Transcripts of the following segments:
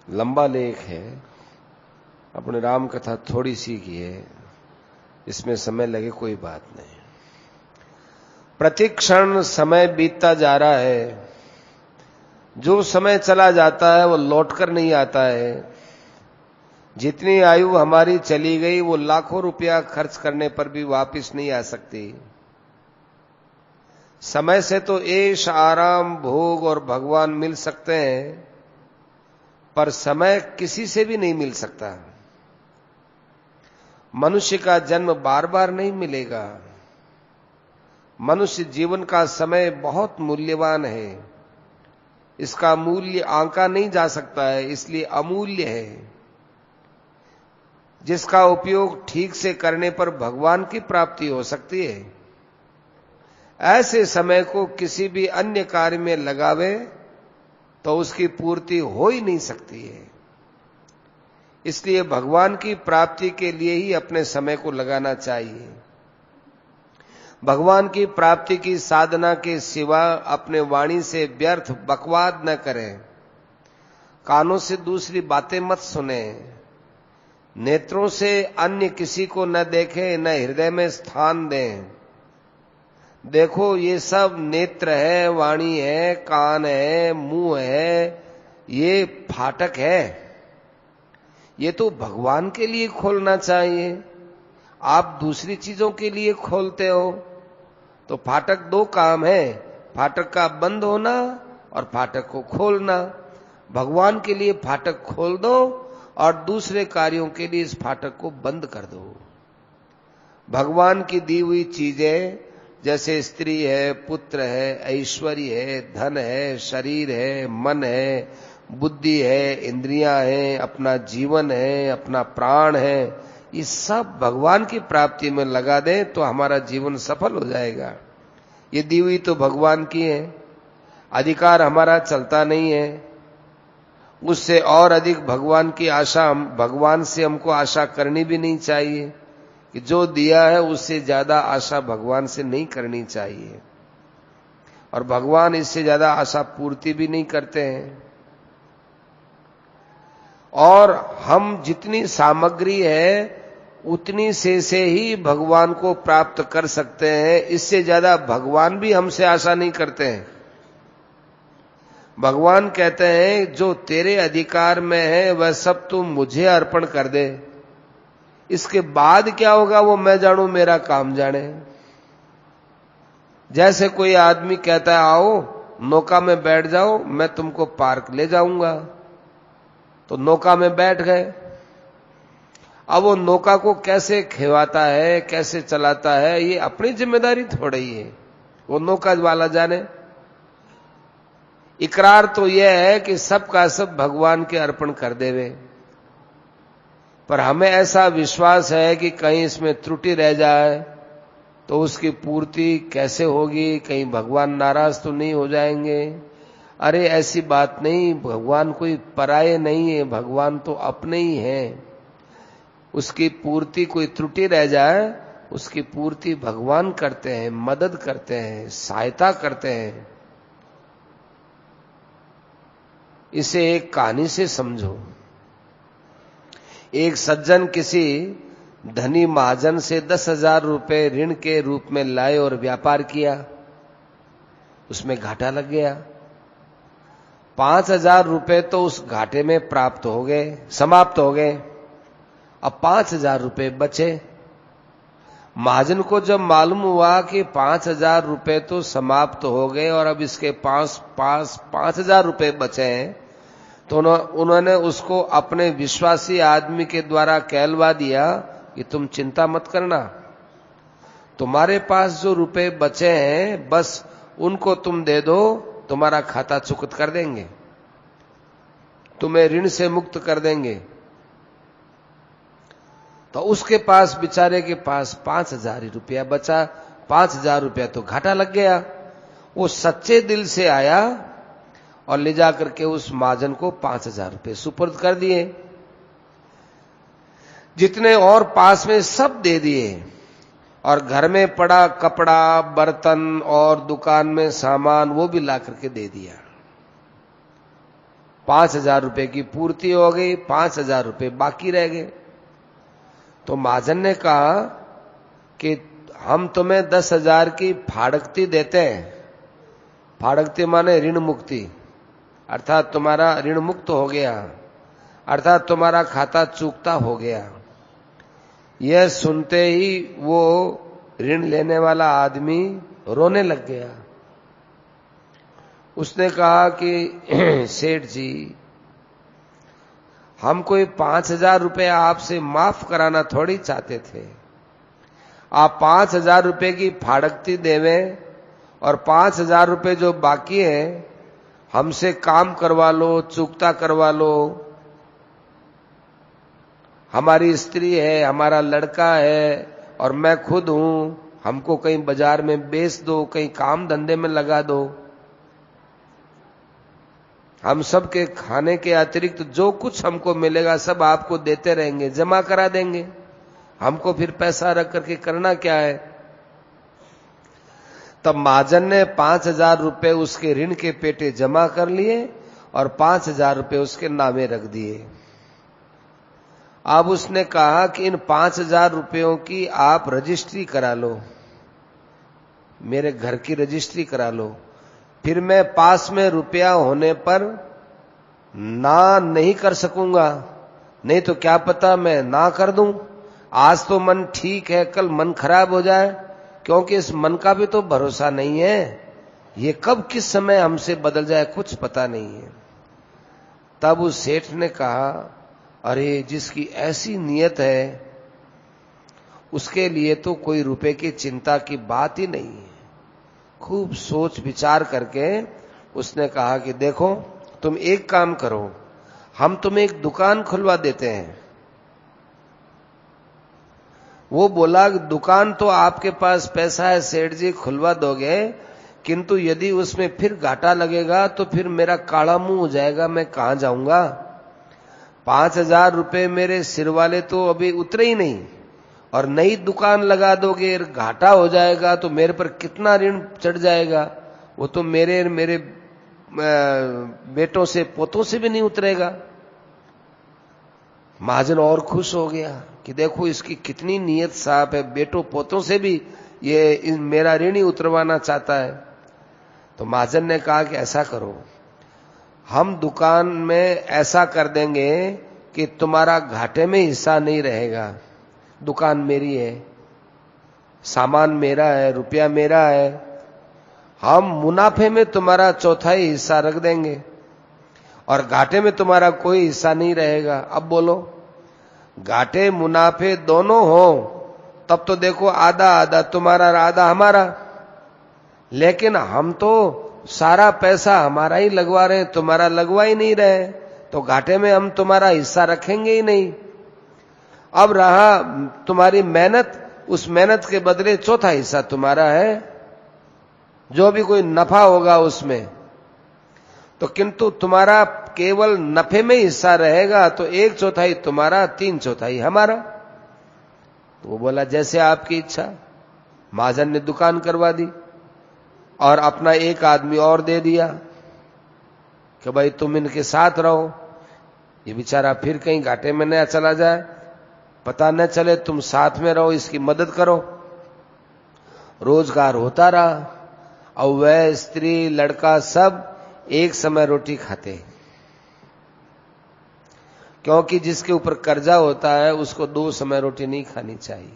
लंबा लेख है, अपने राम कथा थोड़ी सी की है, इसमें समय लगे कोई बात नहीं। प्रतिक्षण समय बीतता जा रहा है, जो समय चला जाता है वो लौटकर नहीं आता है। जितनी आयु हमारी चली गई वो लाखों रुपया खर्च करने पर भी वापस नहीं आ सकती। समय से तो ऐश आराम भोग और भगवान मिल सकते हैं, पर समय किसी से भी नहीं मिल सकता। मनुष्य का जन्म बार बार नहीं मिलेगा। मनुष्य जीवन का समय बहुत मूल्यवान है, इसका मूल्य आंका नहीं जा सकता है, इसलिए अमूल्य है। जिसका उपयोग ठीक से करने पर भगवान की प्राप्ति हो सकती है। ऐसे समय को किसी भी अन्य कार्य में लगावे तो उसकी पूर्ति हो ही नहीं सकती है। इसलिए भगवान की प्राप्ति के लिए ही अपने समय को लगाना चाहिए। भगवान की प्राप्ति की साधना के सिवा अपने वाणी से व्यर्थ बकवाद न करें। कानों से दूसरी बातें मत सुने। नेत्रों से अन्य किसी को न देखें, न हृदय में स्थान दें। देखो, ये सब नेत्र है, वाणी है, कान है, मुंह है, ये फाटक है। ये तो भगवान के लिए खोलना चाहिए। आप दूसरी चीजों के लिए खोलते हो। तो फाटक दो काम है, फाटक का बंद होना और फाटक को खोलना। भगवान के लिए फाटक खोल दो और दूसरे कार्यों के लिए इस फाटक को बंद कर दो। भगवान की दी हुई चीजें जैसे स्त्री है, पुत्र है, ऐश्वर्य है, धन है, शरीर है, मन है, बुद्धि है, इंद्रियां हैं, अपना जीवन है, अपना प्राण है, ये सब भगवान की प्राप्ति में लगा दें तो हमारा जीवन सफल हो जाएगा। ये दी हुई तो भगवान की है, अधिकार हमारा चलता नहीं है। उससे और अधिक भगवान की आशा, भगवान से हमको आशा करनी भी नहीं चाहिए कि जो दिया है उससे ज्यादा आशा भगवान से नहीं करनी चाहिए। और भगवान इससे ज्यादा आशा पूर्ति भी नहीं करते हैं। और हम जितनी सामग्री है उतनी से ही भगवान को प्राप्त कर सकते हैं। इससे ज्यादा भगवान भी हमसे आशा नहीं करते हैं। भगवान कहते हैं जो तेरे अधिकार में है वह सब तू मुझे अर्पण कर दे, इसके बाद क्या होगा वो मैं जानू, मेरा काम जाने। जैसे कोई आदमी कहता है आओ नौका में बैठ जाओ, मैं तुमको पार्क ले जाऊंगा, तो नौका में बैठ गए। अब वो नौका को कैसे खिवाता है, कैसे चलाता है, ये अपनी जिम्मेदारी थोड़ी ही है, वो नौका वाला जाने। इकरार तो यह है कि सब का सब भगवान के अर्पण कर देवे, पर हमें ऐसा विश्वास है कि कहीं इसमें त्रुटि रह जाए तो उसकी पूर्ति कैसे होगी, कहीं भगवान नाराज तो नहीं हो जाएंगे। अरे ऐसी बात नहीं, भगवान कोई पराये नहीं है, भगवान तो अपने ही हैं। उसकी पूर्ति कोई त्रुटि रह जाए उसकी पूर्ति भगवान करते हैं, मदद करते हैं, सहायता करते हैं। इसे एक कहानी से समझो। एक सज्जन किसी धनी महाजन से 10,000 रुपए ऋण के रूप में लाए और व्यापार किया, उसमें घाटा लग गया। 5,000 रुपए तो उस घाटे में प्राप्त हो गए, समाप्त हो गए। अब 5,000 रुपए बचे। महाजन को जब मालूम हुआ कि 5,000 रुपए तो समाप्त हो गए और अब इसके पास 5,000 रुपए बचे हैं, तो उन्होंने उसको अपने विश्वासी आदमी के द्वारा कहलवा दिया कि तुम चिंता मत करना, तुम्हारे पास जो रुपए बचे हैं बस उनको तुम दे दो, तुम्हारा खाता चुकत कर देंगे, तुम्हें ऋण से मुक्त कर देंगे। तो उसके पास, बेचारे के पास 5,000 रुपया बचा। 5,000 रुपया तो घाटा लग गया। वो सच्चे दिल से आया और ले जाकर के उस महाजन को 5,000 रुपये सुपुर्द कर दिए। जितने और पास में सब दे दिए और घर में पड़ा कपड़ा, बर्तन और दुकान में सामान वो भी ला करके दे दिया। 5,000 रुपए की पूर्ति हो गई, 5,000 रुपए बाकी रह गए। तो महाजन ने कहा कि हम तुम्हें 10,000 की फाड़कती देते हैं। फाड़कती माने ऋण मुक्ति, अर्थात तुम्हारा ऋण मुक्त हो गया, अर्थात तुम्हारा खाता चूकता हो गया। यह सुनते ही वो ऋण लेने वाला आदमी रोने लग गया। उसने कहा कि सेठ जी, हम कोई 5,000 रुपए आपसे माफ कराना थोड़ी चाहते थे। आप 5,000 रुपए की फाड़कती देवें और 5,000 रुपए जो बाकी है हमसे काम करवा लो, चुकता करवा लो। हमारी स्त्री है, हमारा लड़का है और मैं खुद हूं, हमको कहीं बाजार में बेच दो, कहीं काम धंधे में लगा दो। हम सबके खाने के अतिरिक्त जो कुछ हमको मिलेगा सब आपको देते रहेंगे, जमा करा देंगे। हमको फिर पैसा रख करके करना क्या है। तब महाजन ने 5,000 रुपए उसके ऋण के पेटे जमा कर लिए और 5,000 रुपए उसके नामे रख दिए। अब उसने कहा कि इन 5,000 रुपयों की आप रजिस्ट्री करा लो, मेरे घर की रजिस्ट्री करा लो, फिर मैं पास में रुपया होने पर ना नहीं कर सकूंगा, नहीं तो क्या पता मैं ना कर दूं। आज तो मन ठीक है, कल मन खराब हो जाए, क्योंकि इस मन का भी तो भरोसा नहीं है। ये कब किस समय हमसे बदल जाए कुछ पता नहीं है। तब उस सेठ ने कहा, अरे जिसकी ऐसी नीयत है उसके लिए तो कोई रुपए की चिंता की बात ही नहीं है। खूब सोच विचार करके उसने कहा कि देखो, तुम एक काम करो, हम तुम्हें एक दुकान खुलवा देते हैं। वो बोला, दुकान तो आपके पास पैसा है सेठ जी, खुलवा दोगे, किंतु यदि उसमें फिर घाटा लगेगा तो फिर मेरा काला मुंह हो जाएगा, मैं कहां जाऊंगा। 5,000 रुपए मेरे सिर वाले तो अभी उतरे ही नहीं, और नई दुकान लगा दोगे, घाटा हो जाएगा तो मेरे पर कितना ऋण चढ़ जाएगा, वो तो मेरे बेटों से पोतों से भी नहीं उतरेगा। महाजन और खुश हो गया कि देखो इसकी कितनी नीयत साफ है, बेटों पोतों से भी ये मेरा ऋण ही उतरवाना चाहता है। तो महाजन ने कहा कि ऐसा करो, हम दुकान में ऐसा कर देंगे कि तुम्हारा घाटे में हिस्सा नहीं रहेगा। दुकान मेरी है, सामान मेरा है, रुपया मेरा है, हम मुनाफे में तुम्हारा चौथाई हिस्सा रख देंगे और घाटे में तुम्हारा कोई हिस्सा नहीं रहेगा। अब बोलो, घाटे मुनाफे दोनों हो तब तो देखो आधा आधा तुम्हारा आधा हमारा, लेकिन हम तो सारा पैसा हमारा ही लगवा रहे हैं, तुम्हारा लगवा ही नहीं रहे, तो घाटे में हम तुम्हारा हिस्सा रखेंगे ही नहीं। अब रहा तुम्हारी मेहनत, उस मेहनत के बदले चौथा हिस्सा तुम्हारा है, जो भी कोई नफा होगा उसमें तो, किंतु तुम्हारा केवल नफे में हिस्सा रहेगा, तो 1/4 तुम्हारा, 3/4 हमारा। तो वो बोला जैसे आपकी इच्छा। महाजन ने दुकान करवा दी और अपना एक आदमी और दे दिया कि भाई तुम इनके साथ रहो, ये बेचारा फिर कहीं घाटे में न चला जाए, पता न चले, तुम साथ में रहो, इसकी मदद करो। रोजगार होता रहा और वह स्त्री लड़का सब एक समय रोटी खाते, क्योंकि जिसके ऊपर कर्जा होता है उसको 2 समय रोटी नहीं खानी चाहिए,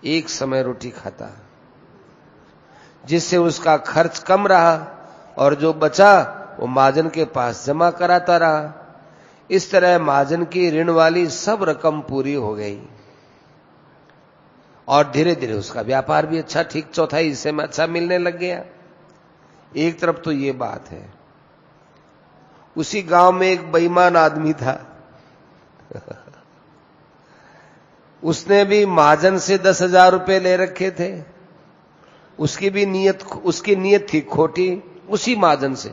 एक समय रोटी खाता, जिससे उसका खर्च कम रहा और जो बचा वो महाजन के पास जमा कराता रहा। इस तरह महाजन की ऋण वाली सब रकम पूरी हो गई और धीरे धीरे उसका व्यापार भी अच्छा, ठीक चौथाई हिस्से में अच्छा मिलने लग गया। एक तरफ तो ये बात है। उसी गांव में एक बेईमान आदमी था उसने भी महाजन से 10,000 रुपए ले रखे थे। उसकी नीयत थी खोटी। उसी महाजन से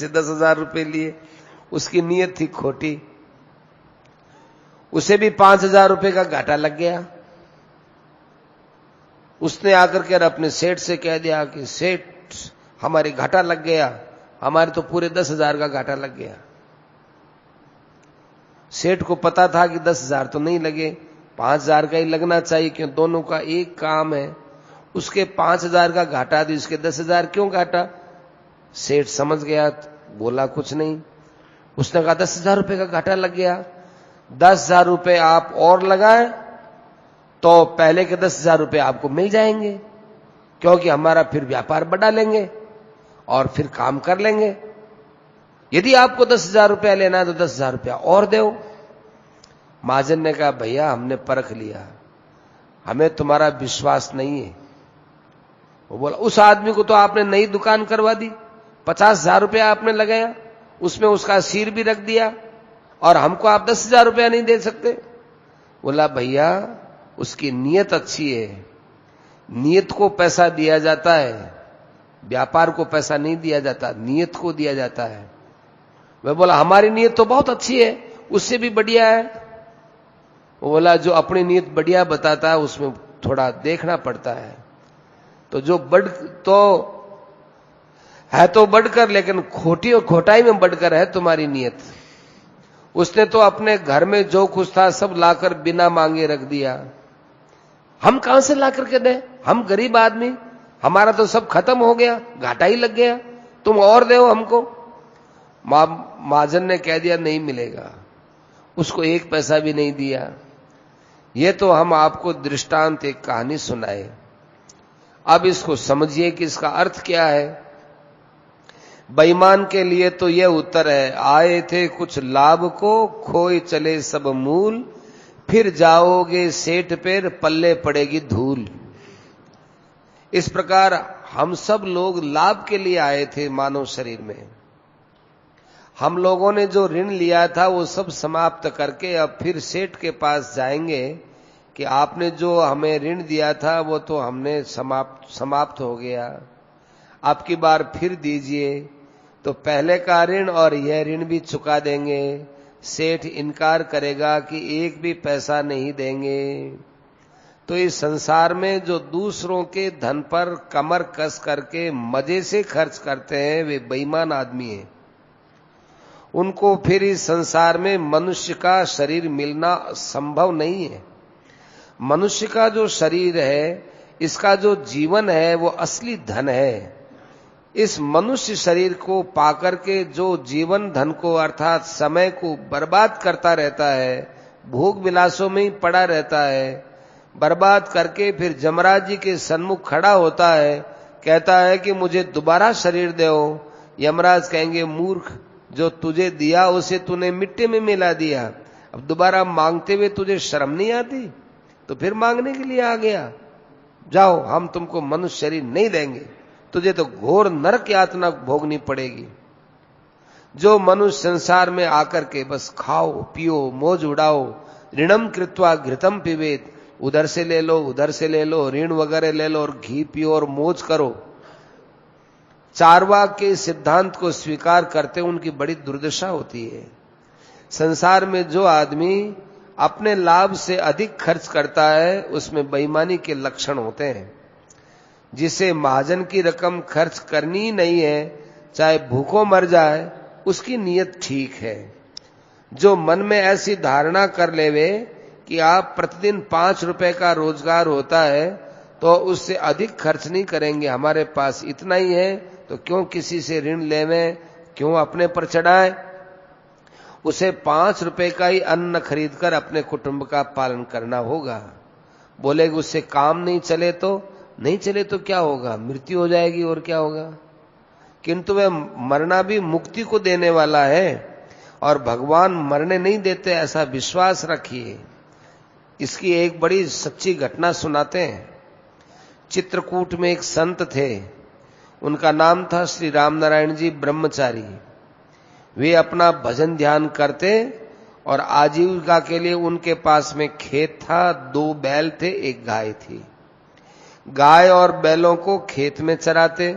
10,000 रुपए लिए, उसकी नीयत थी खोटी। उसे भी 5,000 रुपए का घाटा लग गया। उसने आकर के अपने सेठ से कह दिया कि सेठ हमारे घाटा लग गया, हमारे तो पूरे 10,000 का घाटा लग गया। सेठ को पता था कि 10,000 तो नहीं लगे, 5,000 का ही लगना चाहिए, क्यों दोनों का एक काम है। उसके 5,000 का घाटा दी, उसके 10,000 क्यों घाटा? सेठ समझ गया, बोला कुछ नहीं। उसने कहा 10,000 रुपए का घाटा लग गया, 10,000 रुपए आप और लगाएं तो पहले के 10,000 रुपए आपको मिल जाएंगे, क्योंकि हमारा फिर व्यापार बढ़ा लेंगे और फिर काम कर लेंगे। यदि आपको 10,000 रुपया लेना है तो 10,000 रुपया और दो। महाजन ने कहा भैया हमने परख लिया, हमें तुम्हारा विश्वास नहीं है। वो बोला उस आदमी को तो आपने नई दुकान करवा दी, 50,000 रुपया आपने लगाया, उसमें उसका सिर भी रख दिया, और हमको आप 10,000 रुपया नहीं दे सकते। बोला भैया उसकी नीयत अच्छी है, नीयत को पैसा दिया जाता है, व्यापार को पैसा नहीं दिया जाता, नीयत को दिया जाता है। मैं बोला हमारी नीयत तो बहुत अच्छी है, उससे भी बढ़िया है। वो बोला जो अपनी नीयत बढ़िया बताता है उसमें थोड़ा देखना पड़ता है। तो जो तो बढ़कर, लेकिन खोटी और खोटाई में बढ़कर है तुम्हारी नीयत। उसने तो अपने घर में जो कुछ था सब लाकर बिना मांगे रख दिया, हम कहां से ला करके दें? हम गरीब आदमी, हमारा तो सब खत्म हो गया, घाटा ही लग गया, तुम और दो हमको। महाजन ने कह दिया नहीं मिलेगा, उसको एक पैसा भी नहीं दिया। ये तो हम आपको दृष्टांत एक कहानी सुनाए, अब इसको समझिए कि इसका अर्थ क्या है। बेईमान के लिए तो यह उत्तर है, आए थे कुछ लाभ को, खोए चले सब मूल, फिर जाओगे सेठ पर पल्ले पड़ेगी धूल। इस प्रकार हम सब लोग लाभ के लिए आए थे मानव शरीर में। हम लोगों ने जो ऋण लिया था वो सब समाप्त करके अब फिर सेठ के पास जाएंगे कि आपने जो हमें ऋण दिया था वो तो हमने समाप्त हो गया, आपकी बार फिर दीजिए। तो पहले का ऋण और यह ऋण भी चुका देंगे। सेठ इनकार करेगा कि एक भी पैसा नहीं देंगे। तो इस संसार में जो दूसरों के धन पर कमर कस करके मजे से खर्च करते हैं वे बेईमान आदमी हैं। उनको फिर इस संसार में मनुष्य का शरीर मिलना संभव नहीं है। मनुष्य का जो शरीर है, इसका जो जीवन है वो असली धन है। इस मनुष्य शरीर को पाकर के जो जीवन धन को अर्थात समय को बर्बाद करता रहता है, भोग विलासों में ही पड़ा रहता है, बर्बाद करके फिर यमराज जी के सन्मुख खड़ा होता है, कहता है कि मुझे दोबारा शरीर दो। यमराज कहेंगे मूर्ख, जो तुझे दिया उसे तूने मिट्टी में मिला दिया, अब दोबारा मांगते हुए तुझे शर्म नहीं आती? तो फिर मांगने के लिए आ गया, जाओ हम तुमको मनुष्य शरीर नहीं देंगे, तुझे तो घोर नरक यातना भोगनी पड़ेगी। जो मनुष्य संसार में आकर के बस खाओ पियो मौज उड़ाओ, ऋणम कृत्वा घृतम पिबेत, उधर से ले लो उधर से ले लो, ऋण वगैरह ले लो और घी पियो और मौज करो, चारवाक के सिद्धांत को स्वीकार करते उनकी बड़ी दुर्दशा होती है। संसार में जो आदमी अपने लाभ से अधिक खर्च करता है उसमें बेईमानी के लक्षण होते हैं। जिसे महाजन की रकम खर्च करनी नहीं है, चाहे भूखों मर जाए, उसकी नीयत ठीक है। जो मन में ऐसी धारणा कर लेवे कि आप प्रतिदिन 5 रुपए का रोजगार होता है तो उससे अधिक खर्च नहीं करेंगे, हमारे पास इतना ही है तो क्यों किसी से ऋण लेवें, क्यों अपने पर चढ़ाएं। उसे 5 रुपए का ही अन्न खरीदकर अपने कुटुंब का पालन करना होगा। बोलेगा उससे काम नहीं चले तो क्या होगा, मृत्यु हो जाएगी और क्या होगा। किंतु वह मरना भी मुक्ति को देने वाला है और भगवान मरने नहीं देते, ऐसा विश्वास रखिए। इसकी एक बड़ी सच्ची घटना सुनाते हैं। चित्रकूट में एक संत थे, उनका नाम था श्री रामनारायण जी ब्रह्मचारी। वे अपना भजन ध्यान करते और आजीविका के लिए उनके पास में खेत था, 2 बैल थे, 1 गाय थी। गाय और बैलों को खेत में चराते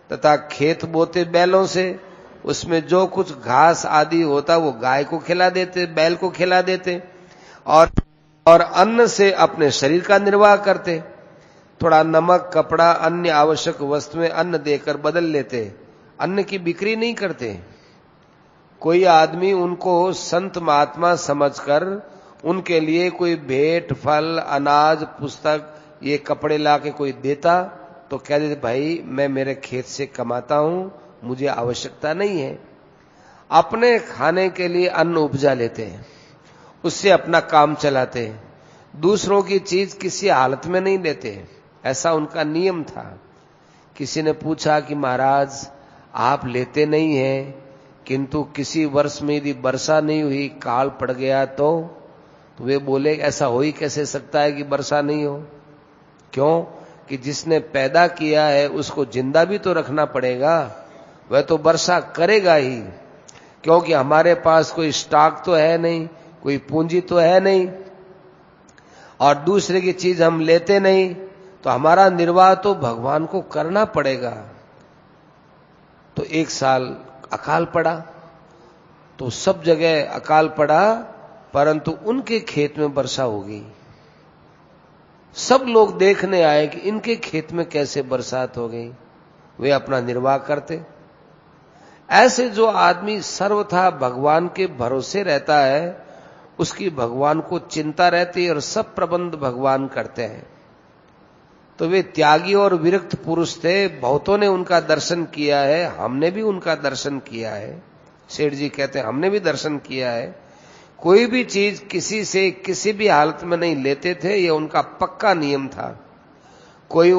तथा खेत बोते बैलों से, उसमें जो कुछ घास आदि होता वो गाय को खिला देते, बैल को खिला देते और अन्न से अपने शरीर का निर्वाह करते। थोड़ा नमक कपड़ा अन्य आवश्यक वस्तुएं अन्न देकर बदल लेते। अन्न की बिक्री नहीं करते। कोई आदमी उनको संत महात्मा समझकर उनके लिए कोई भेंट, फल, अनाज, पुस्तक, ये कपड़े लाके कोई देता तो कह देते भाई मैं मेरे खेत से कमाता हूं, मुझे आवश्यकता नहीं है। अपने खाने के लिए अन्न उपजा लेते हैं, उससे अपना काम चलाते हैं, दूसरों की चीज किसी हालत में नहीं लेते। ऐसा उनका नियम था। किसी ने पूछा कि महाराज आप लेते नहीं हैं, किंतु किसी वर्ष में यदि वर्षा नहीं हुई, काल पड़ गया तो वे बोले ऐसा हो ही कैसे सकता है कि वर्षा नहीं हो। क्यों कि जिसने पैदा किया है उसको जिंदा भी तो रखना पड़ेगा, वह तो वर्षा करेगा ही, क्योंकि हमारे पास कोई स्टॉक तो है नहीं, कोई पूंजी तो है नहीं, और दूसरे की चीज हम लेते नहीं, तो हमारा निर्वाह तो भगवान को करना पड़ेगा। तो एक साल अकाल पड़ा, तो सब जगह अकाल पड़ा, परंतु उनके खेत में वर्षा हो गई। सब लोग देखने आए कि इनके खेत में कैसे बरसात हो गई। वे अपना निर्वाह करते। ऐसे जो आदमी सर्वथा भगवान के भरोसे रहता है, उसकी भगवान को चिंता रहती है और सब प्रबंध भगवान करते हैं। तो वे त्यागी और विरक्त पुरुष थे। बहुतों ने उनका दर्शन किया है, हमने भी उनका दर्शन किया है। सेठ जी कहते हैं हमने भी दर्शन किया है। कोई भी चीज किसी से किसी भी हालत में नहीं लेते थे, ये उनका पक्का नियम था। कोई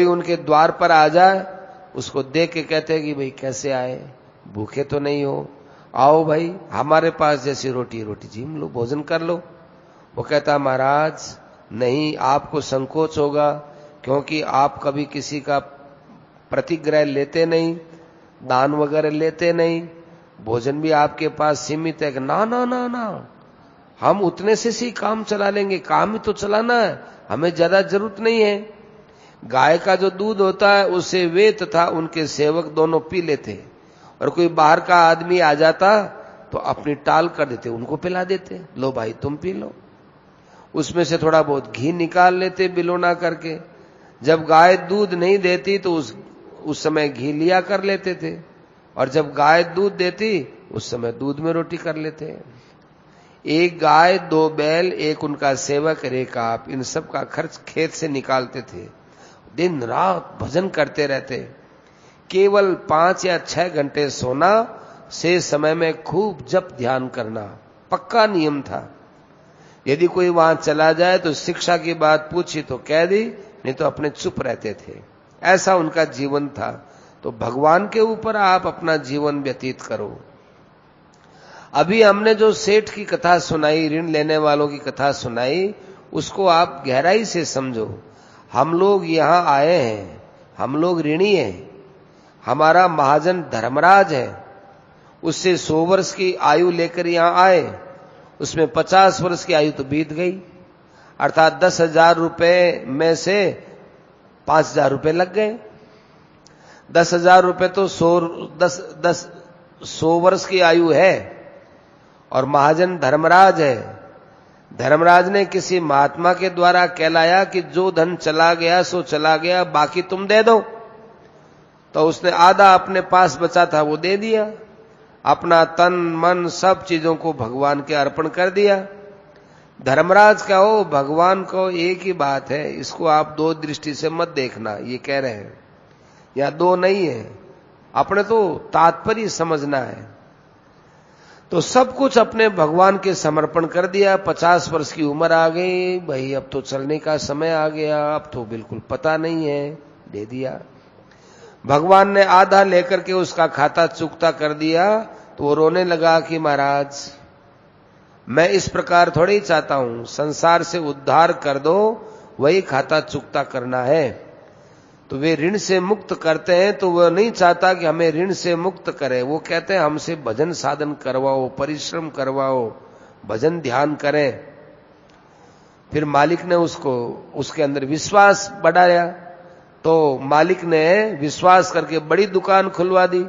उनके द्वार पर आ जाए, उसको देख के कहते हैं कि भाई कैसे आए, भूखे तो नहीं हो, आओ भाई हमारे पास जैसी रोटी झीम लो, भोजन कर लो। वो कहता महाराज नहीं, आपको संकोच होगा, क्योंकि आप कभी किसी का प्रतिग्रह लेते नहीं, दान वगैरह लेते नहीं, भोजन भी आपके पास सीमित है। ना ना ना ना, हम उतने से ही काम चला लेंगे, काम ही तो चलाना है, हमें ज्यादा जरूरत नहीं है। गाय का जो दूध होता है उसे वे तथा उनके सेवक दोनों पी लेते, और कोई बाहर का आदमी आ जाता तो अपनी टाल कर देते, उनको पिला देते, लो भाई तुम पी लो। उसमें से थोड़ा बहुत घी निकाल लेते बिलोना करके। जब गाय दूध नहीं देती तो उस समय घी लिया कर लेते थे, और जब गाय दूध देती उस समय दूध में रोटी कर लेते। एक गाय, 2 बैल, एक उनका सेवक, एक आप, इन सब का खर्च खेत से निकालते थे। दिन रात भजन करते रहते। केवल 5 या 6 घंटे सोना, से समय में खूब जप ध्यान करना पक्का नियम था। यदि कोई वहां चला जाए तो शिक्षा की बात पूछी तो कह दी, नहीं तो अपने चुप रहते थे। ऐसा उनका जीवन था। तो भगवान के ऊपर आप अपना जीवन व्यतीत करो। अभी हमने जो सेठ की कथा सुनाई, ऋण लेने वालों की कथा सुनाई, उसको आप गहराई से समझो। हम लोग यहां आए हैं, हम लोग ऋणी हैं। हमारा महाजन धर्मराज है, उससे 100 वर्ष की आयु लेकर यहां आए, उसमें 50 वर्ष की आयु तो बीत गई, अर्थात 10,000 रुपए में से 5,000 रुपए लग गए। 10,000 रुपए तो 100 वर्ष की आयु है, और महाजन धर्मराज है। धर्मराज ने किसी महात्मा के द्वारा कहलाया कि जो धन चला गया सो चला गया, बाकी तुम दे दो। तो उसने आधा अपने पास बचा था वो दे दिया, अपना तन मन सब चीजों को भगवान के अर्पण कर दिया। धर्मराज का हो, भगवान को एक ही बात है, इसको आप 2 दृष्टि से मत देखना, ये कह रहे हैं। या 2 नहीं है, अपने तो तात्पर्य समझना है। तो सब कुछ अपने भगवान के समर्पण कर दिया। 50 वर्ष की उम्र आ गई, भाई अब तो चलने का समय आ गया, अब तो बिल्कुल पता नहीं है, दे दिया। भगवान ने आधा लेकर के उसका खाता चुकता कर दिया। तो वो रोने लगा कि महाराज मैं इस प्रकार थोड़ी चाहता हूं, संसार से उद्धार कर दो, वही खाता चुकता करना है। तो वे ऋण से मुक्त करते हैं, तो वह नहीं चाहता कि हमें ऋण से मुक्त करे। वो कहते हैं हमसे भजन साधन करवाओ, परिश्रम करवाओ, भजन ध्यान करें। फिर मालिक ने उसके अंदर विश्वास बढ़ाया। तो मालिक ने विश्वास करके बड़ी दुकान खुलवा दी,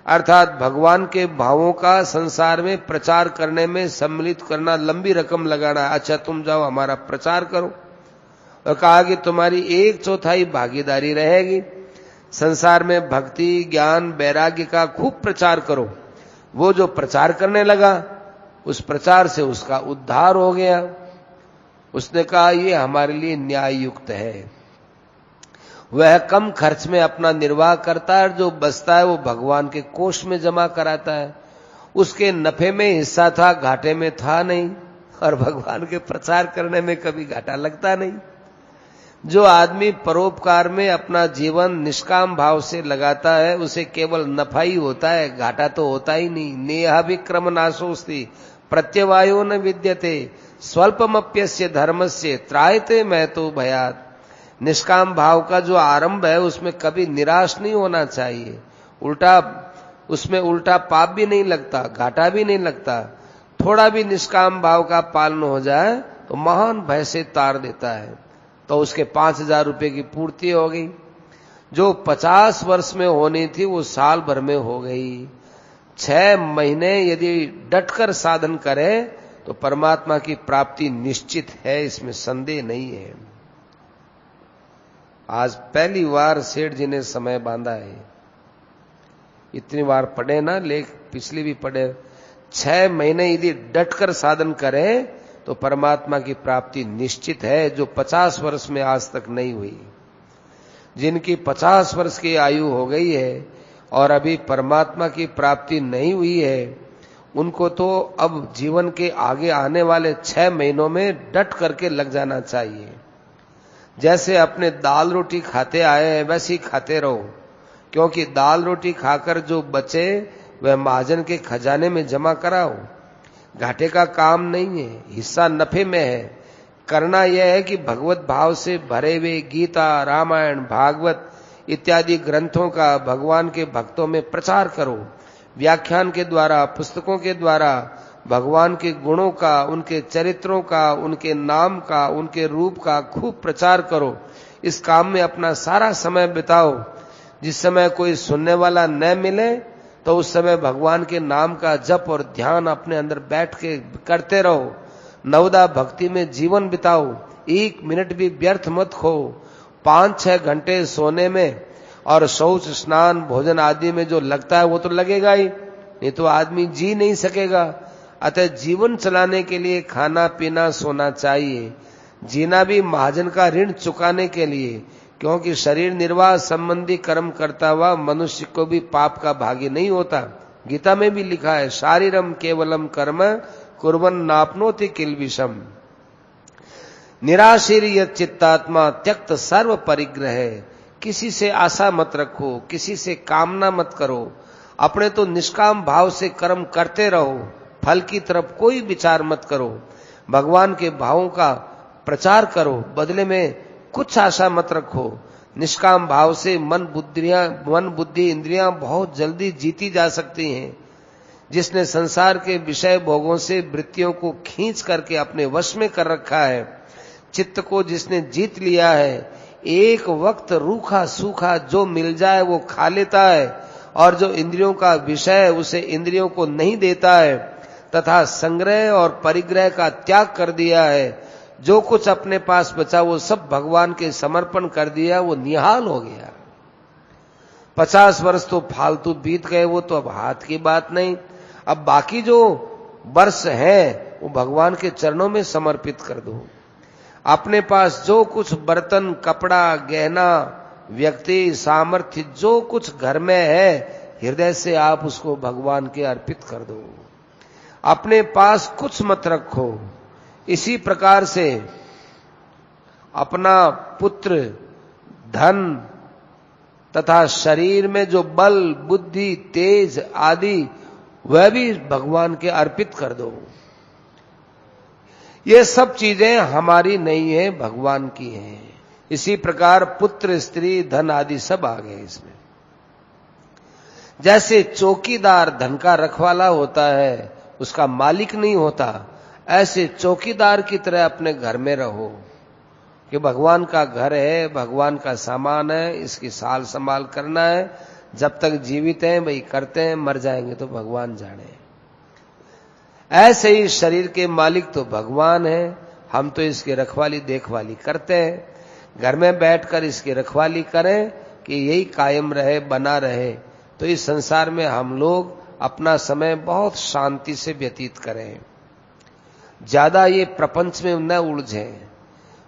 अर्थात भगवान के भावों का संसार में प्रचार करने में सम्मिलित करना, लंबी रकम लगाना। अच्छा तुम जाओ हमारा प्रचार करो, और कहा कि तुम्हारी 1/4 भागीदारी रहेगी। संसार में भक्ति, ज्ञान, वैराग्य का खूब प्रचार करो। वो जो प्रचार करने लगा, उस प्रचार से उसका उद्धार हो गया। उसने कहा ये हमारे लिए न्याय युक्त है। वह कम खर्च में अपना निर्वाह करता है, जो बचता है वो भगवान के कोष में जमा कराता है। उसके नफे में हिस्सा था, घाटे में था नहीं, और भगवान के प्रचार करने में कभी घाटा लगता नहीं। जो आदमी परोपकार में अपना जीवन निष्काम भाव से लगाता है, उसे केवल नफा ही होता है, घाटा तो होता ही नहीं। नेहा विक्रम नाशोस्ति प्रत्यवायो न विद्यते स्वल्पमप्यस्य धर्मस्य त्रायते मैं तो भयात। निष्काम भाव का जो आरंभ है, उसमें कभी निराश नहीं होना चाहिए। उसमें उल्टा पाप भी नहीं लगता, घाटा भी नहीं लगता। थोड़ा भी निष्काम भाव का पालन हो जाए तो महान भय से तार देता है। तो उसके 5,000 रुपए की पूर्ति हो गई। जो 50 वर्ष में होनी थी वो साल भर में हो गई। 6 महीने यदि डटकर साधन करे तो परमात्मा की प्राप्ति निश्चित है, इसमें संदेह नहीं है। आज पहली बार सेठ जी ने समय बांधा है। इतनी बार पढ़े ना लेख, पिछली भी पढ़े। 6 महीने यदि डटकर साधन करें तो परमात्मा की प्राप्ति निश्चित है, जो 50 वर्ष में आज तक नहीं हुई। जिनकी 50 वर्ष की आयु हो गई है और अभी परमात्मा की प्राप्ति नहीं हुई है, उनको तो अब जीवन के आगे आने वाले 6 महीनों में डट करके लग जाना चाहिए। जैसे अपने दाल रोटी खाते आए हैं वैसे ही खाते रहो, क्योंकि दाल रोटी खाकर जो बचे वह महाजन के खजाने में जमा कराओ। घाटे का काम नहीं है, हिस्सा नफे में है। करना यह है कि भगवत भाव से भरे हुए गीता, रामायण, भागवत इत्यादि ग्रंथों का भगवान के भक्तों में प्रचार करो। व्याख्यान के द्वारा, पुस्तकों के द्वारा भगवान के गुणों का, उनके चरित्रों का, उनके नाम का, उनके रूप का खूब प्रचार करो। इस काम में अपना सारा समय बिताओ। जिस समय कोई सुनने वाला न मिले तो उस समय भगवान के नाम का जप और ध्यान अपने अंदर बैठ के करते रहो। नवदा भक्ति में जीवन बिताओ। 1 मिनट भी व्यर्थ मत खो। 5-6 घंटे सोने में और शौच, स्नान, भोजन आदि में जो लगता है वो तो लगेगा ही, नहीं तो आदमी जी नहीं सकेगा। अतः जीवन चलाने के लिए खाना पीना सोना चाहिए। जीना भी महाजन का ऋण चुकाने के लिए, क्योंकि शरीर निर्वाह संबंधी कर्म करता हुआ मनुष्य को भी पाप का भागी नहीं होता। गीता में भी लिखा है, शारीरम केवलम कर्म कुर्वन् नाप्नोति किल्बिषम। निराशीर यत् चित्तात्मा त्यक्त सर्व परिग्रह। किसी से आशा मत रखो, किसी से कामना मत करो। अपने तो निष्काम भाव से कर्म करते रहो, फल की तरफ कोई विचार मत करो। भगवान के भावों का प्रचार करो, बदले में कुछ आशा मत रखो। निष्काम भाव से मन बुद्धि इंद्रियां बहुत जल्दी जीती जा सकती हैं। जिसने संसार के विषय भोगों से वृत्तियों को खींच करके अपने वश में कर रखा है, चित्त को जिसने जीत लिया है, एक वक्त रूखा सूखा जो मिल जाए वो खा लेता है, और जो इंद्रियों का विषय है उसे इंद्रियों को नहीं देता है, तथा संग्रह और परिग्रह का त्याग कर दिया है। जो कुछ अपने पास बचा वो सब भगवान के समर्पण कर दिया, वो निहाल हो गया। 50 वर्ष तो फालतू बीत गए, वो तो अब हाथ की बात नहीं। अब बाकी जो वर्ष है वो भगवान के चरणों में समर्पित कर दो। अपने पास जो कुछ बर्तन, कपड़ा, गहना, व्यक्ति, सामर्थ्य जो कुछ घर में है, हृदय से आप उसको भगवान के अर्पित कर दो। अपने पास कुछ मत रखो। इसी प्रकार से अपना पुत्र, धन तथा शरीर में जो बल, बुद्धि, तेज आदि वह भी भगवान के अर्पित कर दो। ये सब चीजें हमारी नहीं है, भगवान की हैं। इसी प्रकार पुत्र, स्त्री, धन आदि सब आ गए इसमें। जैसे चौकीदार धन का रखवाला होता है, उसका मालिक नहीं होता, ऐसे चौकीदार की तरह अपने घर में रहो कि भगवान का घर है, भगवान का सामान है, इसकी साल संभाल करना है। जब तक जीवित हैं भाई करते हैं, मर जाएंगे तो भगवान जाने। ऐसे ही शरीर के मालिक तो भगवान है, हम तो इसकी रखवाली देखभाली करते हैं। घर में बैठकर इसकी रखवाली करें, कि यही कायम रहे, बना रहे, तो इस संसार में हम लोग अपना समय बहुत शांति से व्यतीत करें, ज्यादा ये प्रपंच में न उलझें।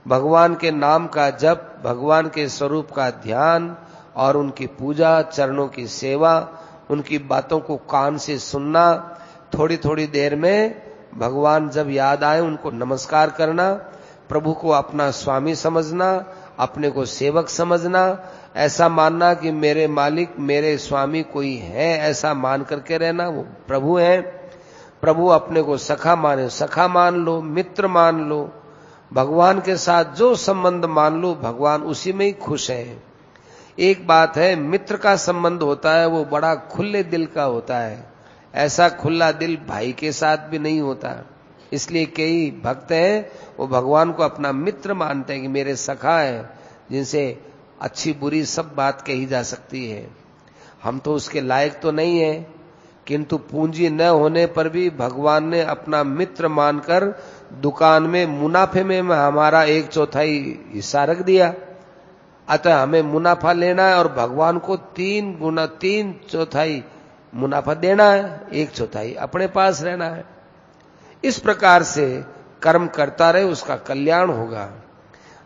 भगवान के नाम का जप, भगवान के स्वरूप का ध्यान और उनकी पूजा, चरणों की सेवा, उनकी बातों को कान से सुनना, थोड़ी थोड़ी देर में भगवान जब याद आए उनको नमस्कार करना, प्रभु को अपना स्वामी समझना, अपने को सेवक समझना, ऐसा मानना कि मेरे मालिक, मेरे स्वामी कोई है, ऐसा मान करके रहना, वो प्रभु है। प्रभु अपने को सखा माने, सखा मान लो, मित्र मान लो, भगवान के साथ जो संबंध मान लो, भगवान उसी में ही खुश है। एक बात है, मित्र का संबंध होता है वो बड़ा खुले दिल का होता है, ऐसा खुला दिल भाई के साथ भी नहीं होता। इसलिए कई भक्त हैं वो भगवान को अपना मित्र मानते हैं कि मेरे सखा है, जिनसे अच्छी बुरी सब बात कही जा सकती है। हम तो उसके लायक तो नहीं है, किंतु पूंजी न होने पर भी भगवान ने अपना मित्र मानकर दुकान में मुनाफे में हमारा 1/4 हिस्सा रख दिया। अतः हमें मुनाफा लेना है और भगवान को 3/4 मुनाफा देना है, 1/4 अपने पास रहना है। इस प्रकार से कर्म करता रहे, उसका कल्याण होगा।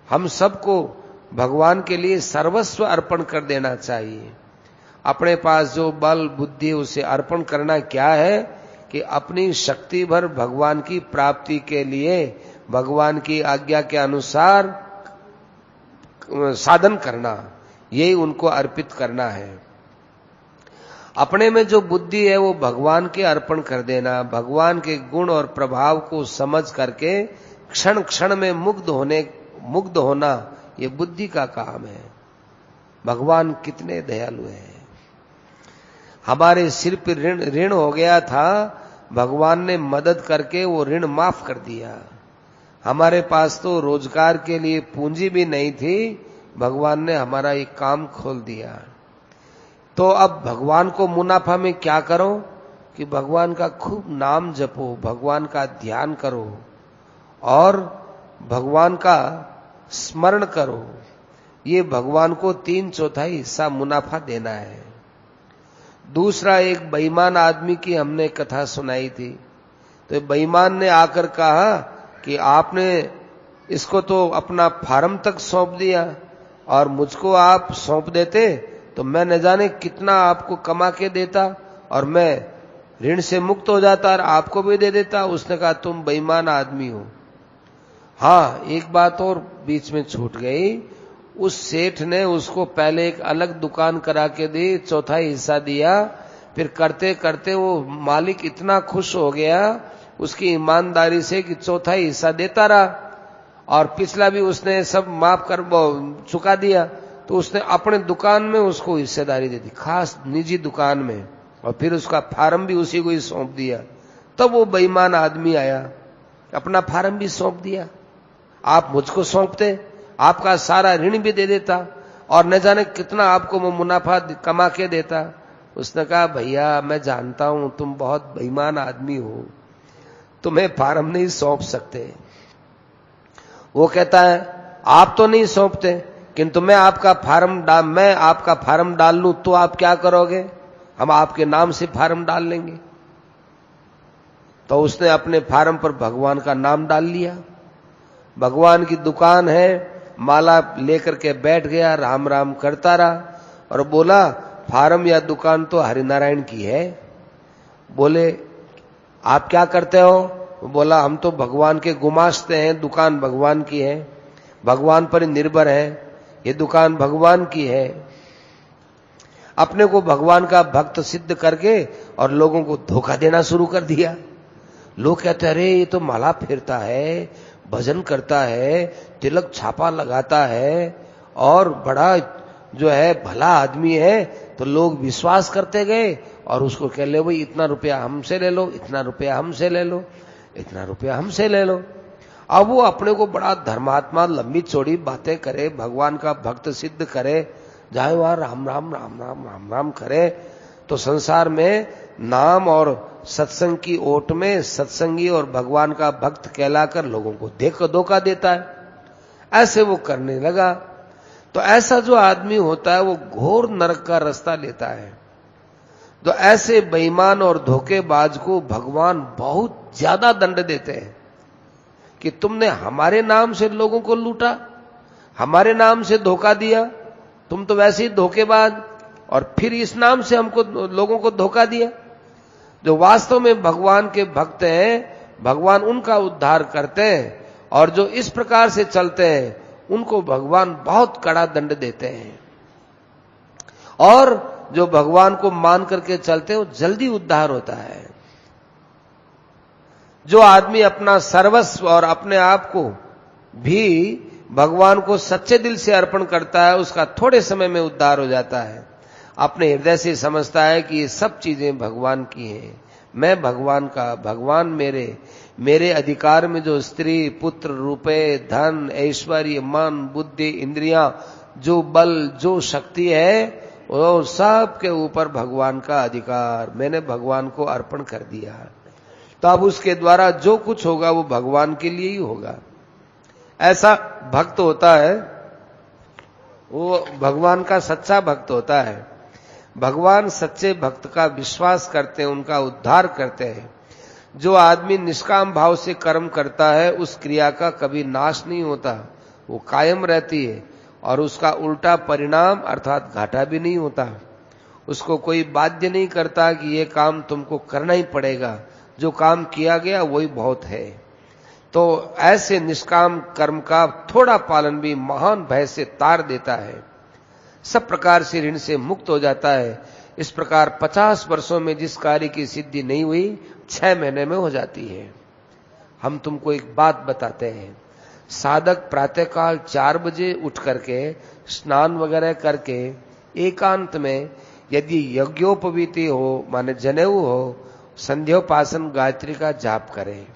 हम सबको भगवान के लिए सर्वस्व अर्पण कर देना चाहिए। अपने पास जो बल बुद्धि उसे अर्पण करना क्या है कि अपनी शक्ति भर भगवान की प्राप्ति के लिए भगवान की आज्ञा के अनुसार साधन करना, यही उनको अर्पित करना है। अपने में जो बुद्धि है वो भगवान के अर्पण कर देना, भगवान के गुण और प्रभाव को समझ करके क्षण क्षण में मुग्ध होना, ये बुद्धि का काम है। भगवान कितने दयालु हैं। हमारे सिर पर ऋण हो गया था, भगवान ने मदद करके वो ऋण माफ कर दिया। हमारे पास तो रोजगार के लिए पूंजी भी नहीं थी, भगवान ने हमारा एक काम खोल दिया। तो अब भगवान को मुनाफा में क्या करो कि भगवान का खूब नाम जपो, भगवान का ध्यान करो और भगवान का स्मरण करो। ये भगवान को 3/4 हिस्सा मुनाफा देना है। दूसरा, एक बेईमान आदमी की हमने कथा सुनाई थी, तो बेईमान ने आकर कहा कि आपने इसको तो अपना फार्म तक सौंप दिया और मुझको आप सौंप देते तो मैं न जाने कितना आपको कमा के देता और मैं ऋण से मुक्त हो जाता और आपको भी दे देता। उसने कहा तुम बेईमान आदमी हो। हाँ, एक बात और बीच में छूट गई, उस सेठ ने उसको पहले एक अलग दुकान करा के दी, 1/4 हिस्सा दिया, फिर करते करते वो मालिक इतना खुश हो गया उसकी ईमानदारी से कि 1/4 हिस्सा देता रहा और पिछला भी उसने सब माफ कर चुका दिया। तो उसने अपने दुकान में उसको हिस्सेदारी दे दी, खास निजी दुकान में, और फिर उसका फार्म भी उसी को ही सौंप दिया। तब वो बेईमान आदमी आया, अपना फार्म भी सौंप दिया। आप मुझको सौंपते, आपका सारा ऋण भी दे देता और न जाने कितना आपको मैं मुनाफा कमा के देता। उसने कहा भैया मैं जानता हूं तुम बहुत बेईमान आदमी हो, तुम्हें फार्म नहीं सौंप सकते। वो कहता है आप तो नहीं सौंपते, किंतु मैं आपका फार्म डाल लूं तो आप क्या करोगे? हम आपके नाम से फार्म डाल लेंगे। तो उसने अपने फार्म पर भगवान का नाम डाल लिया। भगवान की दुकान है, माला लेकर के बैठ गया, राम राम करता रहा और बोला फार्म या दुकान तो हरिनारायण की है। बोले आप क्या करते हो? बोला हम तो भगवान के गुमास्ते हैं, दुकान भगवान की है, भगवान पर निर्भर है, ये दुकान भगवान की है। अपने को भगवान का भक्त सिद्ध करके और लोगों को धोखा देना शुरू कर दिया। लोग कहते अरे ये तो माला फेरता है, भजन करता है, तिलक छापा लगाता है और बड़ा जो है भला आदमी है। तो लोग विश्वास करते गए और उसको कह ले भाई इतना रुपया हमसे ले लो, इतना रुपया हमसे ले लो, इतना रुपया हमसे ले लो। अब वो अपने को बड़ा धर्मात्मा, लंबी चौड़ी बातें करे, भगवान का भक्त सिद्ध करे, जाए वहां राम राम राम राम राम राम करे। तो संसार में नाम और सत्संग की ओट में सत्संगी और भगवान का भक्त कहलाकर लोगों को धोखा देता है। ऐसे वो करने लगा। तो ऐसा जो आदमी होता है वो घोर नरक का रास्ता लेता है। तो ऐसे बेईमान और धोखेबाज को भगवान बहुत ज्यादा दंड देते हैं कि तुमने हमारे नाम से लोगों को लूटा, हमारे नाम से धोखा दिया, तुम तो वैसे ही धोखेबाज, और फिर इस नाम से हमको लोगों को धोखा दिया। जो वास्तव में भगवान के भक्त हैं, भगवान उनका उद्धार करते हैं, और जो इस प्रकार से चलते हैं उनको भगवान बहुत कड़ा दंड देते हैं। और जो भगवान को मान करके चलते हैं वो जल्दी उद्धार होता है। जो आदमी अपना सर्वस्व और अपने आप को भी भगवान को सच्चे दिल से अर्पण करता है, उसका थोड़े समय में उद्धार हो जाता है। अपने हृदय से समझता है कि ये सब चीजें भगवान की हैं, मैं भगवान का, भगवान मेरे अधिकार में जो स्त्री, पुत्र, रुपए, धन, ऐश्वर्य, मन, बुद्धि, इंद्रियां, जो बल, जो शक्ति है, वो सब के ऊपर भगवान का अधिकार, मैंने भगवान को अर्पण कर दिया। तो अब उसके द्वारा जो कुछ होगा वो भगवान के लिए ही होगा। ऐसा भक्त होता है, वो भगवान का सच्चा भक्त होता है। भगवान सच्चे भक्त का विश्वास करते हैं, उनका उद्धार करते हैं। जो आदमी निष्काम भाव से कर्म करता है उस क्रिया का कभी नाश नहीं होता, वो कायम रहती है, और उसका उल्टा परिणाम अर्थात घाटा भी नहीं होता। उसको कोई बाध्य नहीं करता कि ये काम तुमको करना ही पड़ेगा, जो काम किया गया वही बहुत है। तो ऐसे निष्काम कर्म का थोड़ा पालन भी महान भय से तार देता है, सब प्रकार से ऋण से मुक्त हो जाता है। इस प्रकार 50 वर्षों में जिस कार्य की सिद्धि नहीं हुई 6 महीने में हो जाती है। हम तुमको एक बात बताते हैं, साधक प्रातःकाल 4 बजे उठ करके स्नान वगैरह करके एकांत में यदि यज्ञोपवीति हो, माने जनेऊ हो, संध्योपासन गायत्री का जाप करें।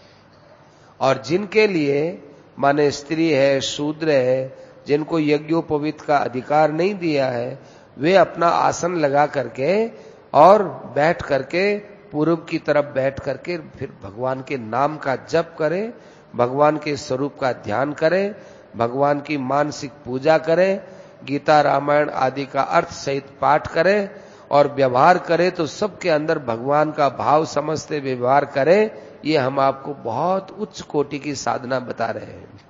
और जिनके लिए माने स्त्री है, शूद्र है, जिनको यज्ञोपवीत का अधिकार नहीं दिया है, वे अपना आसन लगा करके और बैठ करके पूर्व की तरफ बैठ करके फिर भगवान के नाम का जप करें, भगवान के स्वरूप का ध्यान करें, भगवान की मानसिक पूजा करें, गीता रामायण आदि का अर्थ सहित पाठ करें और व्यवहार करें तो सबके अंदर भगवान का भाव समझते व्यवहार करें। ये हम आपको बहुत उच्च कोटि की साधना बता रहे हैं।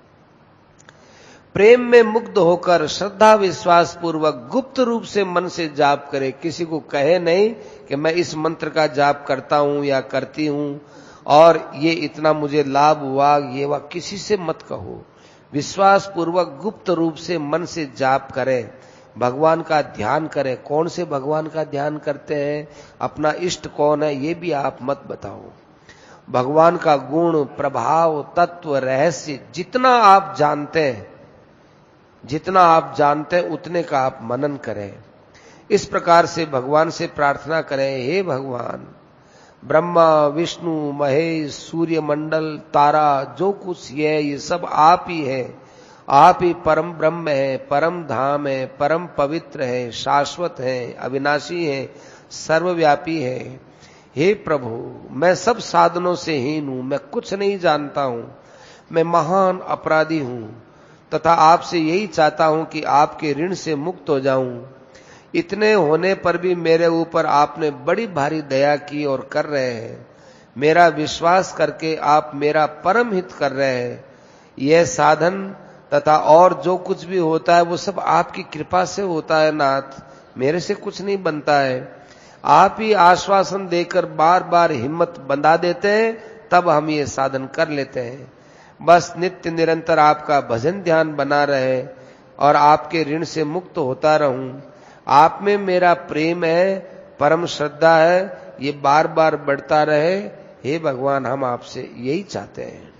प्रेम में मुग्ध होकर श्रद्धा विश्वास पूर्वक गुप्त रूप से मन से जाप करे, किसी को कहे नहीं कि मैं इस मंत्र का जाप करता हूं या करती हूं और ये इतना मुझे लाभ हुआ, ये हुआ, किसी से मत कहो। विश्वास पूर्वक गुप्त रूप से मन से जाप करें, भगवान का ध्यान करें। कौन से भगवान का ध्यान करते हैं, अपना इष्ट कौन है, ये भी आप मत बताओ। भगवान का गुण, प्रभाव, तत्व, रहस्य जितना आप जानते हैं उतने का आप मनन करें। इस प्रकार से भगवान से प्रार्थना करें, हे भगवान, ब्रह्मा, विष्णु, महेश, सूर्य मंडल, तारा, जो कुछ ये सब आप ही है। आप ही परम ब्रह्म है, परम धाम है, परम पवित्र है, शाश्वत है, अविनाशी है, सर्वव्यापी है। हे प्रभु, मैं सब साधनों से हीन हूं, मैं कुछ नहीं जानता हूं, मैं महान अपराधी हूं तथा आपसे यही चाहता हूं कि आपके ऋण से मुक्त हो जाऊं। इतने होने पर भी मेरे ऊपर आपने बड़ी भारी दया की और कर रहे हैं। मेरा विश्वास करके आप मेरा परम हित कर रहे हैं। यह साधन तथा और जो कुछ भी होता है वो सब आपकी कृपा से होता है नाथ, मेरे से कुछ नहीं बनता है। आप ही आश्वासन देकर बार बार हिम्मत बंधा देते हैं, तब हम ये साधन कर लेते हैं। बस नित्य निरंतर आपका भजन ध्यान बना रहे और आपके ऋण से मुक्त होता रहूं। आप में मेरा प्रेम है, परम श्रद्धा है, ये बार बार बढ़ता रहे। हे भगवान, हम आपसे यही चाहते हैं,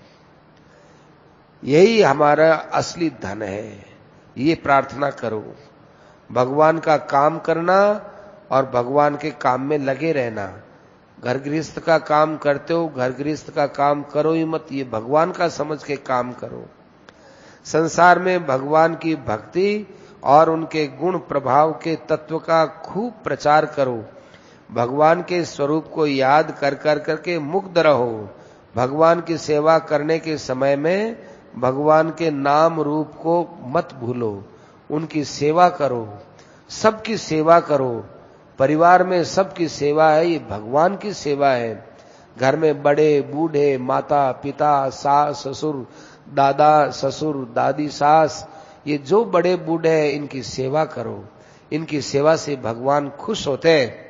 यही हमारा असली धन है। ये प्रार्थना करो, भगवान का काम करना और भगवान के काम में लगे रहना। घर गृहस्थ का काम करते हो, घर गृहस्थ का काम करो ही मत, ये भगवान का समझ के काम करो। संसार में भगवान की भक्ति और उनके गुण प्रभाव के तत्व का खूब प्रचार करो। भगवान के स्वरूप को याद कर करके मुग्ध रहो। भगवान की सेवा करने के समय में भगवान के नाम रूप को मत भूलो, उनकी सेवा करो, सबकी सेवा करो। परिवार में सबकी सेवा है, ये भगवान की सेवा है। घर में बड़े बूढ़े, माता पिता, सास ससुर, दादा ससुर, दादी सास, ये जो बड़े बूढ़े हैं इनकी सेवा करो। इनकी सेवा से भगवान खुश होते हैं।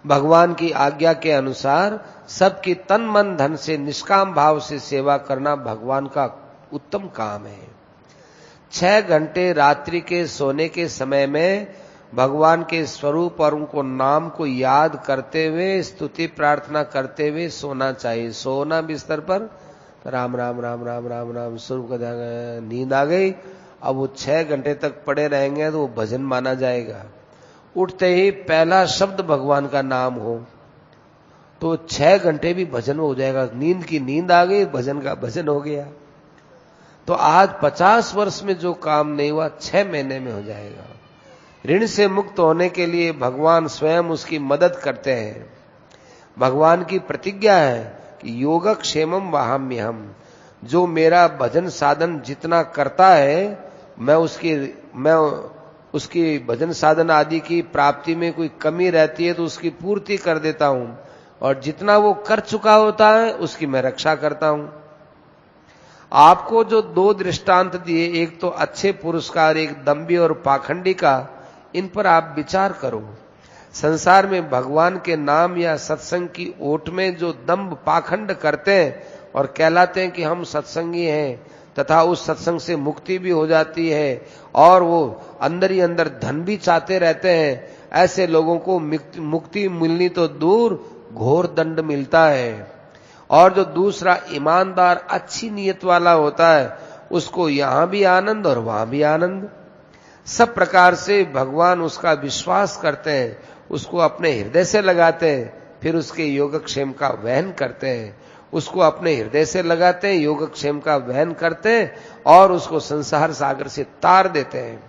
भगवान की आज्ञा के अनुसार सबकी तन मन धन से निष्काम भाव से सेवा करना भगवान का उत्तम काम है। 6 घंटे रात्रि के सोने के समय में भगवान के स्वरूप और उनको नाम को याद करते हुए, स्तुति प्रार्थना करते हुए सोना चाहिए। सोना बिस्तर पर राम राम राम राम राम राम स्वरूप का नींद आ गई, अब वो 6 घंटे तक पड़े रहेंगे तो वो भजन माना जाएगा। उठते ही पहला शब्द भगवान का नाम हो तो 6 घंटे भी भजन हो जाएगा। नींद की नींद आ गई, भजन का भजन हो गया। तो आज 50 वर्ष में जो काम नहीं हुआ 6 महीने में हो जाएगा। ऋण से मुक्त होने के लिए भगवान स्वयं उसकी मदद करते हैं। भगवान की प्रतिज्ञा है कि योगक्षेमम वहाम्यहम, जो मेरा भजन साधन जितना करता है मैं उसकी भजन साधन आदि की प्राप्ति में कोई कमी रहती है तो उसकी पूर्ति कर देता हूं, और जितना वो कर चुका होता है उसकी मैं रक्षा करता हूं। आपको जो 2 दृष्टांत दिए, एक तो अच्छे पुरुष का और एक दंभी और पाखंडी का, इन पर आप विचार करो। संसार में भगवान के नाम या सत्संग की ओट में जो दंभ पाखंड करते हैं और कहलाते हैं कि हम सत्संगी हैं तथा उस सत्संग से मुक्ति भी हो जाती है और वो अंदर ही अंदर धन भी चाहते रहते हैं, ऐसे लोगों को मुक्ति मिलनी तो दूर घोर दंड मिलता है। और जो दूसरा ईमानदार अच्छी नीयत वाला होता है उसको यहां भी आनंद और वहां भी आनंद। सब प्रकार से भगवान उसका विश्वास करते हैं, उसको अपने हृदय से लगाते हैं, फिर उसके योगक्षेम का वहन करते हैं। उसको अपने हृदय से लगाते हैं, योगक्षेम का वहन करते हैं और उसको संसार सागर से तार देते हैं।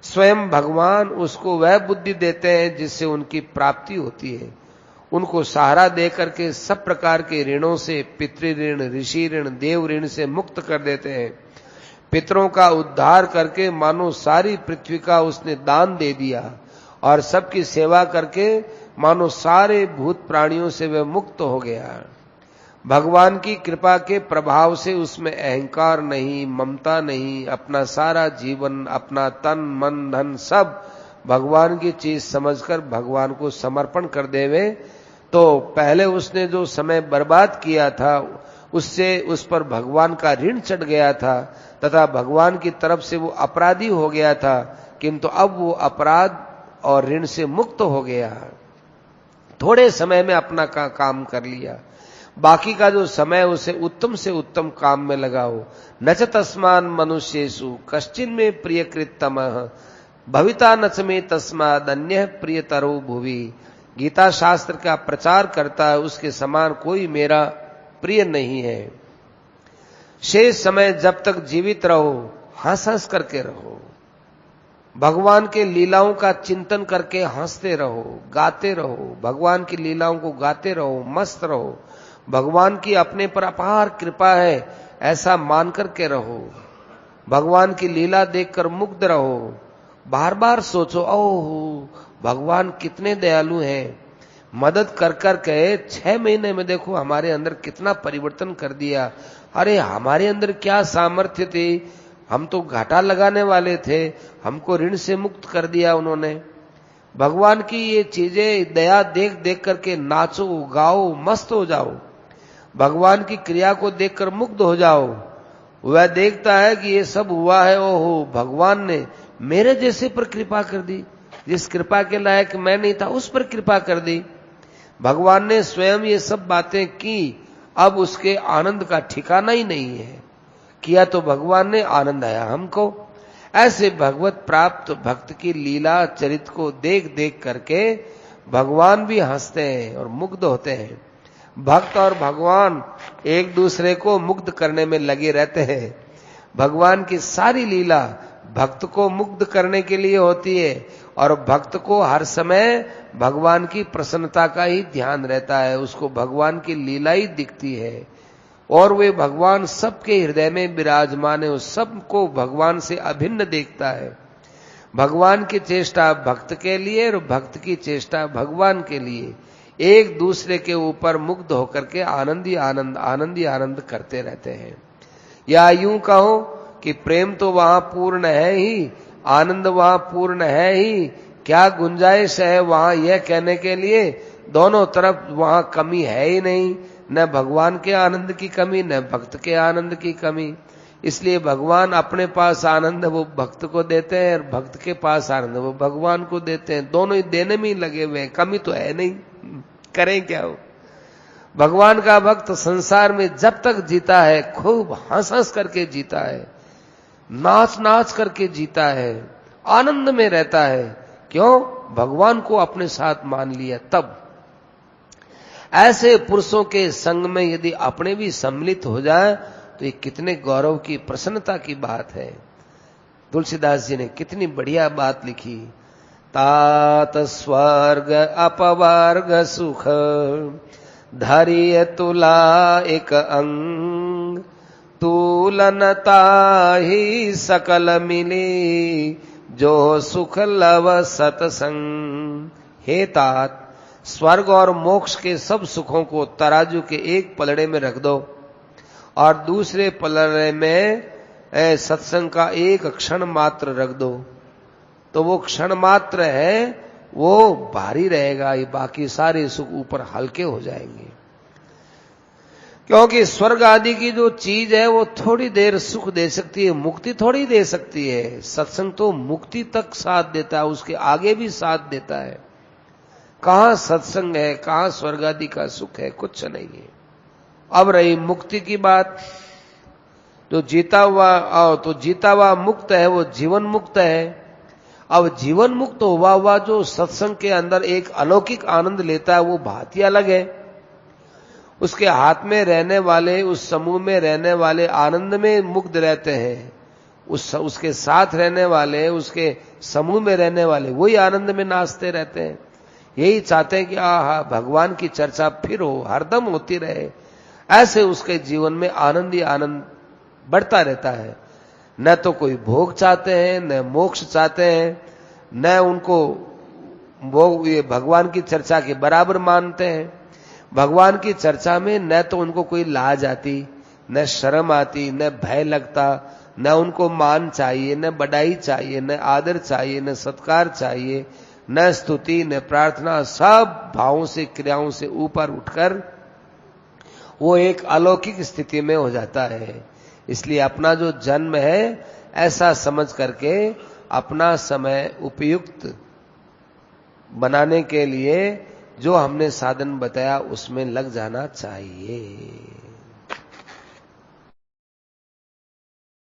स्वयं भगवान उसको वह बुद्धि देते हैं जिससे उनकी प्राप्ति होती है। उनको सहारा देकर के सब प्रकार के ऋणों से, पितृ ऋण, ऋषि ऋण, देव ऋण से मुक्त कर देते हैं। पितरों का उद्धार करके मानो सारी पृथ्वी का उसने दान दे दिया और सबकी सेवा करके मानो सारे भूत प्राणियों से वह मुक्त हो गया। भगवान की कृपा के प्रभाव से उसमें अहंकार नहीं, ममता नहीं, अपना सारा जीवन, अपना तन मन धन सब भगवान की चीज समझकर भगवान को समर्पण कर देवे तो पहले उसने जो समय बर्बाद किया था उससे उस पर भगवान का ऋण चढ़ गया था तथा भगवान की तरफ से वो अपराधी हो गया था, किंतु अब वो अपराध और ऋण से मुक्त हो गया। थोड़े समय में अपना काम कर लिया, बाकी का जो समय उसे उत्तम से उत्तम काम में लगाओ। न च तस्मान मनुष्येषु कश्चिन में प्रियकृततमः भविता न च मे तस्माद् अन्यः प्रियतरो भुवि। गीता शास्त्र का प्रचार करता है उसके समान कोई मेरा प्रिय नहीं है। शेष समय जब तक जीवित रहो हंस हंस करके रहो, भगवान के लीलाओं का चिंतन करके हंसते रहो, गाते रहो, भगवान की लीलाओं को गाते रहो, मस्त रहो। भगवान की अपने पर अपार कृपा है ऐसा मान करके रहो। भगवान की लीला देखकर मुग्ध रहो। बार बार सोचो, ओह भगवान कितने दयालु हैं, मदद कर कर के 6 महीने में देखो हमारे अंदर कितना परिवर्तन कर दिया। अरे हमारे अंदर क्या सामर्थ्य थी, हम तो घाटा लगाने वाले थे, हमको ऋण से मुक्त कर दिया उन्होंने। भगवान की ये चीजें दया देख देख करके नाचो, गाओ, मस्त हो जाओ। भगवान की क्रिया को देखकर मुग्ध हो जाओ। वह देखता है कि ये सब हुआ है, ओहो भगवान ने मेरे जैसे पर कृपा कर दी, जिस कृपा के लायक मैं नहीं था उस पर कृपा कर दी। भगवान ने स्वयं ये सब बातें की, अब उसके आनंद का ठिकाना ही नहीं है। किया तो भगवान ने, आनंद आया हमको। ऐसे भगवत प्राप्त भक्त की लीला चरित को देख देख करके भगवान भी हंसते हैं और मुग्ध होते हैं। भक्त और भगवान एक दूसरे को मुग्ध करने में लगे रहते हैं। भगवान की सारी लीला भक्त को मुग्ध करने के लिए होती है और भक्त को हर समय भगवान की प्रसन्नता का ही ध्यान रहता है, उसको भगवान की लीला ही दिखती है। और वे भगवान सबके हृदय में विराजमान है, सबको भगवान से अभिन्न देखता है। भगवान की चेष्टा भक्त के लिए और भक्त की चेष्टा भगवान के लिए, एक दूसरे के ऊपर मुग्ध होकर के आनंद ही आनंद करते रहते हैं। या यूं कहो कि प्रेम तो वहां पूर्ण है ही, आनंद वहां पूर्ण है ही, क्या गुंजाइश है वहां यह कहने के लिए दोनों तरफ वहां कमी है ही नहीं, न भगवान के आनंद की कमी न भक्त के आनंद की कमी। इसलिए भगवान अपने पास आनंद वो भक्त को देते हैं और भक्त के पास आनंद वो भगवान को देते हैं, दोनों ही देने में ही लगे हुए हैं, कमी तो है नहीं, करें क्या हो। भगवान का भक्त संसार में जब तक जीता है खूब हंस हंस करके जीता है, नाच नाच करके जीता है, आनंद में रहता है। क्यों? भगवान को अपने साथ मान लिया। तब ऐसे पुरुषों के संग में यदि अपने भी सम्मिलित हो जाए तो ये कितने गौरव की, प्रसन्नता की बात है। तुलसीदास जी ने कितनी बढ़िया बात लिखी। तात स्वर्ग अपवर्ग सुख धरिय तुला एक अंग, तुलनता ही सकल मिली जो सुख लव सतसंग। हे तात, स्वर्ग और मोक्ष के सब सुखों को तराजू के एक पलड़े में रख दो और दूसरे पलड़े में सत्संग का एक क्षण मात्र रख दो, तो वो क्षण मात्र है वो भारी रहेगा, ये बाकी सारे सुख ऊपर हल्के हो जाएंगे। क्योंकि स्वर्ग आदि की जो चीज है वो थोड़ी देर सुख दे सकती है, मुक्ति थोड़ी दे सकती है। सत्संग तो मुक्ति तक साथ देता है, उसके आगे भी साथ देता है। कहां सत्संग है, कहां स्वर्ग आदि का सुख है, कुछ नहीं है। अब रही मुक्ति की बात, तो जीता हुआ मुक्त है वो जीवन मुक्त है। अब जीवन मुक्त हुआ जो सत्संग के अंदर एक अलौकिक आनंद लेता है वो बात ही अलग है। उसके हाथ में रहने वाले, उस समूह में रहने वाले आनंद में मुग्ध रहते हैं, उसके साथ रहने वाले, उसके समूह में रहने वाले वही आनंद में नाचते रहते हैं। यही चाहते हैं कि आहा भगवान की चर्चा फिर हो, हरदम होती रहे। ऐसे उसके जीवन में आनंद ही आनंद बढ़ता रहता है। न तो कोई भोग चाहते हैं, न मोक्ष चाहते हैं, न उनको वो ये भगवान की चर्चा के बराबर मानते हैं। भगवान की चर्चा में न तो उनको कोई लाज आती, न शर्म आती, न भय लगता, न उनको मान चाहिए, न बड़ाई चाहिए, न आदर चाहिए, न सत्कार चाहिए, न स्तुति, न प्रार्थना। सब भावों से, क्रियाओं से ऊपर उठकर वो एक अलौकिक स्थिति में हो जाता है। इसलिए अपना जो जन्म है ऐसा समझ करके अपना समय उपयुक्त बनाने के लिए जो हमने साधन बताया उसमें लग जाना चाहिए।